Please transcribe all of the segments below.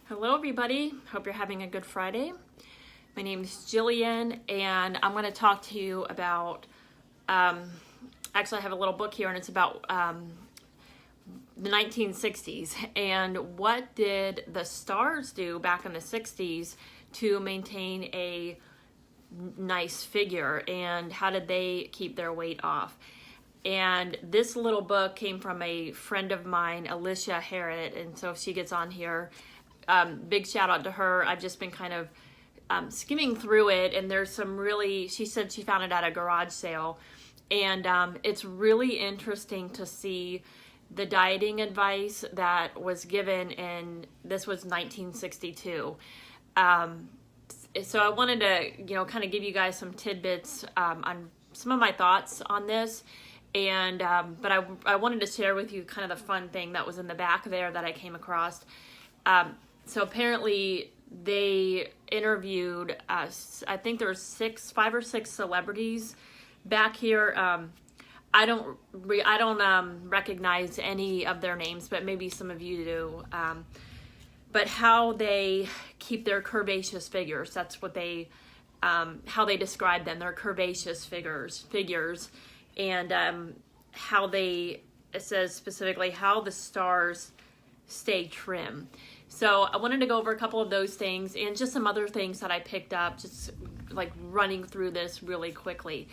Hello everybody, hope you're having a good Friday. My name is Jillian and I'm going to talk to you about, actually I have a little book here and it's about the 1960s and what did the stars do back in the 60s to maintain a nice figure and how did they keep their weight off. And this little book came from a friend of mine, Alicia Harrod, and so if she gets on here, big shout out to her. I've just been kind of skimming through it, and there's some really, she said she found it at a garage sale, and it's really interesting to see the dieting advice that was given, and this was 1962. So I wanted to, kind of give you guys some tidbits on some of my thoughts on this, and but I wanted to share with you kind of the fun thing that was in the back there that I came across. So apparently they interviewed, I think there were 5 or 6 celebrities back here. I don't recognize any of their names, but maybe some of you do. But how they keep their curvaceous figures, that's what they, how they describe them, their curvaceous figures, and how they, it says specifically how the stars stay trim. So I wanted to go over a couple of those things and just some other things that I picked up, just like running through this really quickly.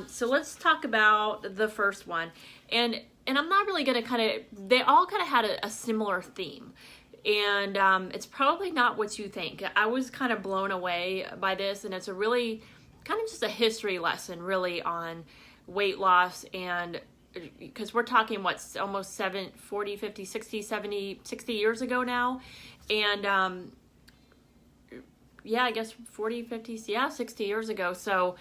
So let's talk about the first one. And I'm not really going to they all kind of had a similar theme. And it's probably not what you think. I was kind of blown away by this, and it's a really kind of just a history lesson really on weight loss, and because we're talking almost 40, 50, 60, 70, 60 years ago now. And yeah, I guess 40, 50, 60 years ago. So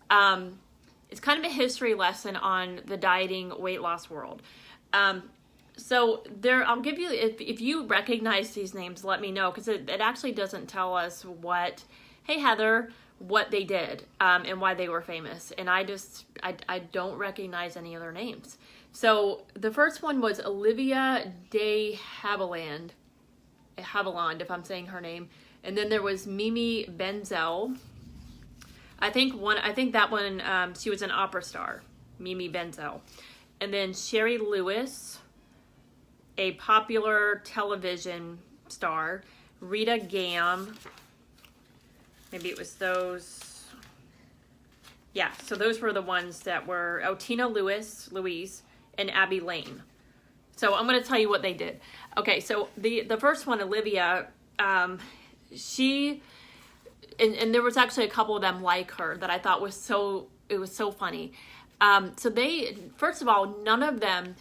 it's kind of a history lesson on the dieting weight loss world. So there, I'll give you, if you recognize these names, let me know, because it actually doesn't tell us hey Heather, what they did and why they were famous. And I don't recognize any other names. So the first one was Olivia de Havilland, if I'm saying her name. And then there was Mimi Benzel. I think that one, she was an opera star, Mimi Benzel. And then Sherry Lewis, a popular television star, Rita Gam. Maybe it was those. Yeah, so those were the ones that were Tina Louise, and Abby Lane. So I'm going to tell you what they did. Okay, so the first one, Olivia, she, and there was actually a couple of them like her that I thought was so funny. So they, first of all, none of them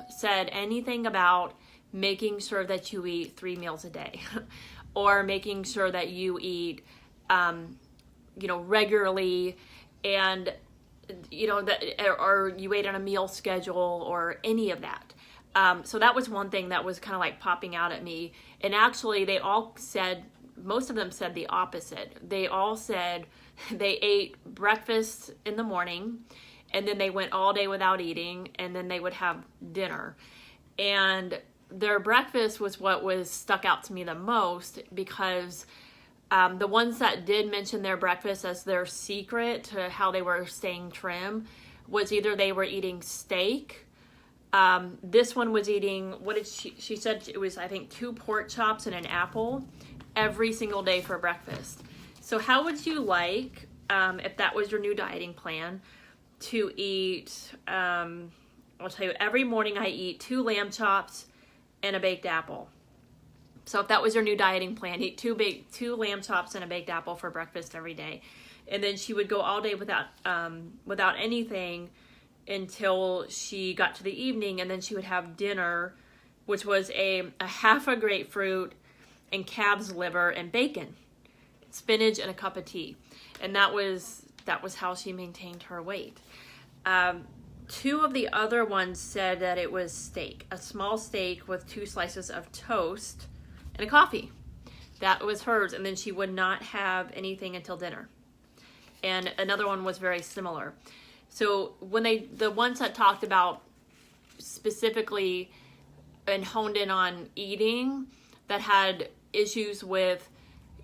said anything about making sure that you eat 3 meals a day or making sure that you eat, regularly, and, or you ate on a meal schedule or any of that. So that was one thing that was kind of like popping out at me. And actually most of them said the opposite. They all said they ate breakfast in the morning, and then they went all day without eating, and then they would have dinner. And their breakfast was what was stuck out to me the most, because the ones that did mention their breakfast as their secret to how they were staying trim was either they were eating steak. This one was eating, what did she said it was, I think, 2 pork chops and an apple every single day for breakfast. So how would you like, if that was your new dieting plan, to eat, I'll tell you, every morning I eat 2 lamb chops and a baked apple. So if that was your new dieting plan, eat 2 lamb chops and a baked apple for breakfast every day. And then she would go all day without anything until she got to the evening, and then she would have dinner, which was a half a grapefruit and calf's liver and bacon, spinach, and a cup of tea. And that was how she maintained her weight. 2 of the other ones said that it was steak, a small steak with 2 slices of toast and a coffee. That was hers, and then she would not have anything until dinner. And another one was very similar. So when the ones that talked about specifically and honed in on eating, that had issues with,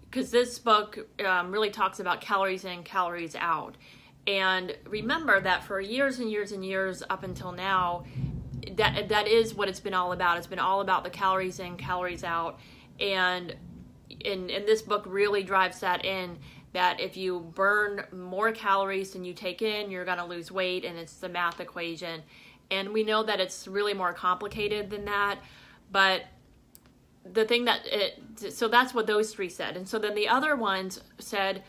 because this book really talks about calories in, calories out. And remember that for years and years and years up until now, that is what it's been all about. It's been all about the calories in, calories out. And in this book really drives that in, that if you burn more calories than you take in, you're going to lose weight, and it's the math equation. And we know that it's really more complicated than that, but the thing so that's what those three said. And so then the other ones said,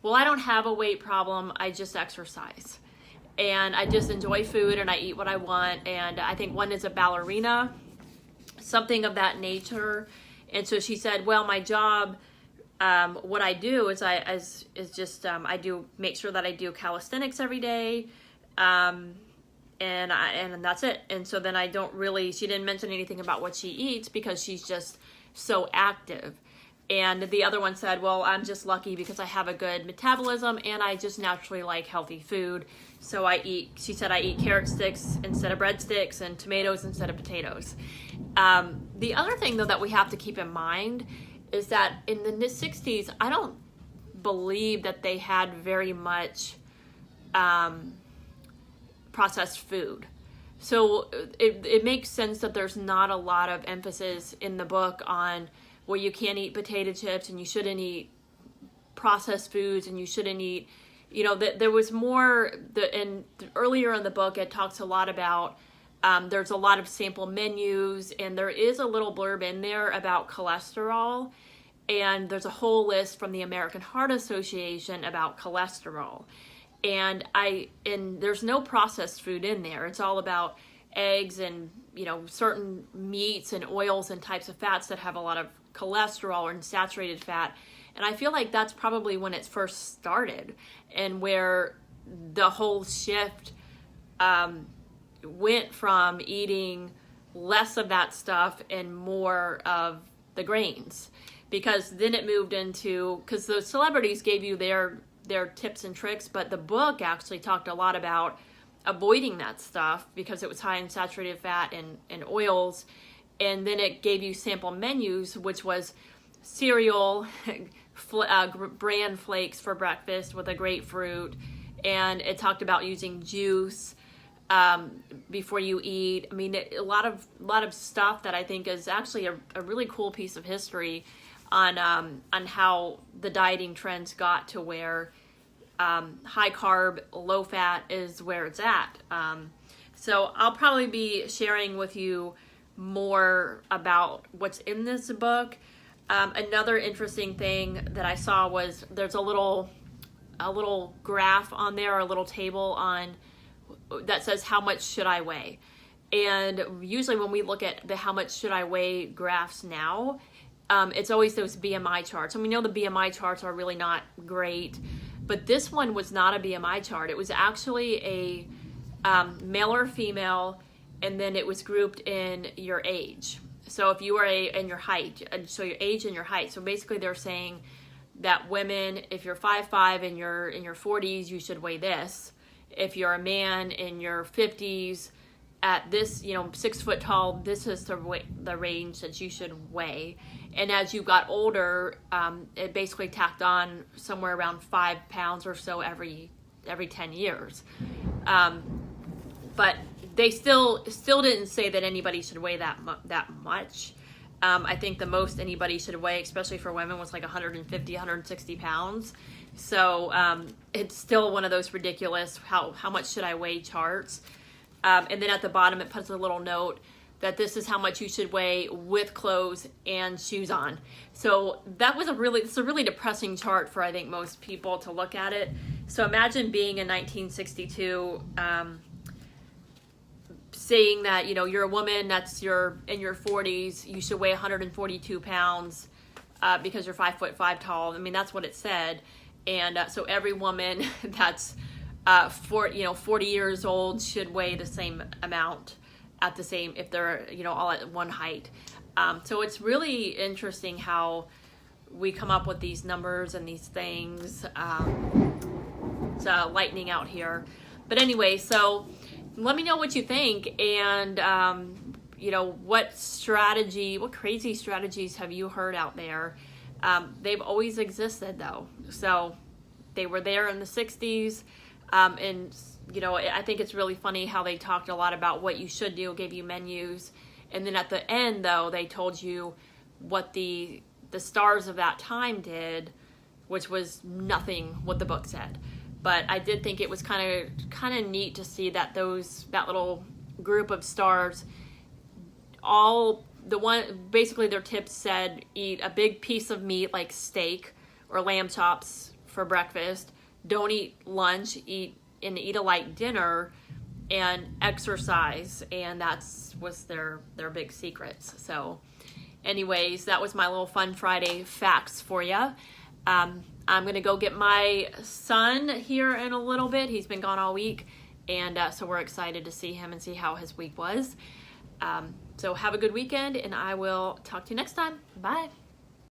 well, I don't have a weight problem, I just exercise. And I just enjoy food and I eat what I want. And I think one is a ballerina, something of that nature. And so she said, well, my job, what I do is I do make sure that I do calisthenics every day. And that's it. And so then she didn't mention anything about what she eats because she's just so active. And the other one said, well, I'm just lucky because I have a good metabolism and I just naturally like healthy food. So she said, I eat carrot sticks instead of breadsticks and tomatoes instead of potatoes. The other thing, though, that we have to keep in mind is that in the 60s, I don't believe that they had very much processed food. So it makes sense that there's not a lot of emphasis in the book on, well, you can't eat potato chips and you shouldn't eat processed foods and you shouldn't eat, there was more, earlier in the book, it talks a lot about, there's a lot of sample menus, and there is a little blurb in there about cholesterol, and there's a whole list from the American Heart Association about cholesterol. And there's no processed food in there. It's all about eggs and, certain meats and oils and types of fats that have a lot of cholesterol and saturated fat. And I feel like that's probably when it first started, and where the whole shift went from eating less of that stuff and more of the grains. Because then it moved into, because the celebrities gave you their tips and tricks, but the book actually talked a lot about avoiding that stuff because it was high in saturated fat and oils. And then it gave you sample menus, which was cereal, bran flakes for breakfast with a grapefruit, and it talked about using juice before you eat. I mean, a lot of stuff that I think is actually a really cool piece of history on how the dieting trends got to where high carb, low fat is where it's at. So I'll probably be sharing with you more about what's in this book. Another interesting thing that I saw was there's a little graph on there, or a little table that says how much should I weigh. And usually when we look at the how much should I weigh graphs now, it's always those BMI charts. And we know the BMI charts are really not great, but this one was not a BMI chart. It was actually a male or female, and then it was grouped in your age. So if you were in your height, so your age and your height. So basically they're saying that women, if you're 5'5" and you're in your 40s, you should weigh this. If you're a man in your 50s at this, 6 foot tall, this is the range that you should weigh. And as you got older, it basically tacked on somewhere around 5 pounds or so every 10 years. But they still didn't say that anybody should weigh that much. I think the most anybody should weigh, especially for women, was like 150, 160 pounds. So it's still one of those ridiculous how much should I weigh charts. And then at the bottom it puts a little note that this is how much you should weigh with clothes and shoes on. So it's a really depressing chart for, I think, most people to look at it. So imagine being in 1962, saying that, you're a woman you're in your 40s, you should weigh 142 pounds because you're 5'5" tall. I mean, that's what it said. And so every woman that's 40 years old should weigh the same amount if they're, all at one height. So it's really interesting how we come up with these numbers and these things. It's lightning out here. But anyway, so let me know what you think, and you know, what crazy strategies have you heard out there? They've always existed though. So they were there in the 60s. And, you know, I think it's really funny how they talked a lot about what you should do, gave you menus. And then at the end, though, they told you what the stars of that time did, which was nothing what the book said. But I did think it was kind of neat to see that that little group of stars, basically their tips said eat a big piece of meat like steak or lamb chops for breakfast. Don't eat lunch, eat a light dinner, and exercise. And was their big secrets. So anyways, that was my little Fun Friday facts for you. I'm going to go get my son here in a little bit. He's been gone all week. And so we're excited to see him and see how his week was. So have a good weekend, and I will talk to you next time. Bye.